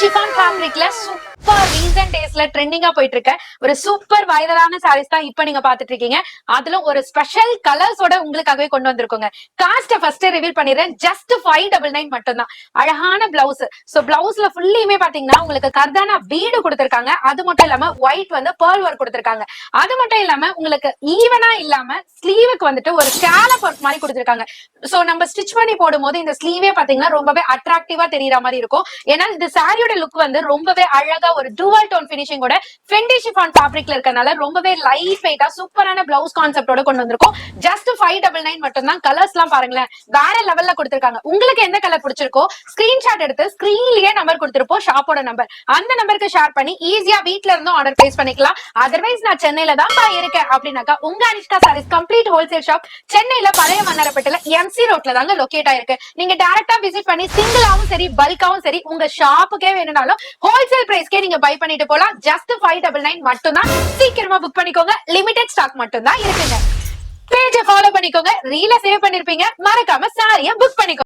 Chiffon ஃபேப்ரிக்ல super recent டேஸ்ல ட்ரெண்டிங்கா போயிட்டு இருக்க ஒரு சூப்பர் வைரலான சாரீஸ் தான் இப்ப நீங்க பாத்துட்டு இருக்கீங்க. அதுல ஒரு ஸ்பெஷல் கலர்ஸோட உங்களுக்காகவே கொண்டு வந்திருக்கோங்க. காஸ்ட் ஃபர்ஸ்ட் ரிவீல் பண்ணிடுறேன். ஜஸ்ட் 599 மட்டும் தான். அழகான பிளவுஸ். சோ பிளவுஸ்ல ஃபுல்லியுமே பாத்தீங்கன்னா உங்களுக்கு கர்தானா பீடு கொடுத்திருக்காங்க. அது மட்டும் இல்லாம ஒயிட் வந்து பேர்ல் ஒர்க் கொடுத்திருக்காங்க. அது மட்டும் இல்லாம உங்களுக்கு ஈவனா இல்லாம ஸ்லீவுக்கு வந்துட்டு ஒரு ஸ்கேலப் ஒர்க் மாதிரி கொடுத்திருக்காங்க. சோ நம்ம ஸ்டிச் பண்ணி போடும்போது இந்த ஸ்லீவே பாத்தீங்கன்னா ரொம்பவே அட்ராக்டிவா தெரியற மாதிரி இருக்கும். ஏன்னா இந்த சாரியோட லுக் வந்து ரொம்பவே அழகா ஒரு டூவல் டோன் பினிஷிங்கோட ஃபெண்டி ஷிஃபான் ஃபேப்ரிக்ல இருக்கனால ரொம்பவே லைட் வெயிட்டா சூப்பரான பிளவுஸ் கான்செப்டோட கொண்டு வந்திருக்கோம். ஜஸ்ட் 599 மட்டும் தான். கலர்ஸ் எல்லாம் பாருங்களேன், வேற லெவல்ல கொடுத்திருக்காங்க. உங்களுக்கு எந்த கலர் பிடிச்சிருக்கோ ஸ்கிரீன்ஷாட் எடுத்து ஸ்கிரீன்லயே நம்பர் கொடுத்திருப்போம், ஷாப்போட நம்பர். அந்த நம்பருக்கு ஷேர் பண்ணி ஈஸியா வீட்ல இருந்தும் ஆர்டர் பிளேஸ் பண்ணிக்கலாம். அதர்வைஸ் நான் சென்னையில தான் இருக்கேன் அப்படின்னாக்கா உங்க Anishka saris complete wholesale shop சென்னையில பழைய மன்னாரப்பேட்டையில எம்சி ரோட்ல தாங்க லொகேட் ஆயிருக்கு. நீங்க டைரக்டா விசிட் பண்ணி சிங்கிளாவும் சரி பல்காவும் சரி உங்க ஷாப்புக்கே வேணும்னாலும் ஹோல்சேல் பிரைஸ்க்கே நீங்க பை பண்ணிட்டு போலாம். ஜஸ்ட் 599 மட்டும் தான். சீக்கிரமா புக் பண்ணிக்கோங்க. லிமிடெட் ஸ்டாக் மட்டும் தான் இருக்குங்க. பேஜை ஃபாலோ பண்ணிக்கோங்க. ரீல சேவ் பண்ணிருப்பீங்க. மறக்காம சாரிய புக் பண்ணிக்கோங்க.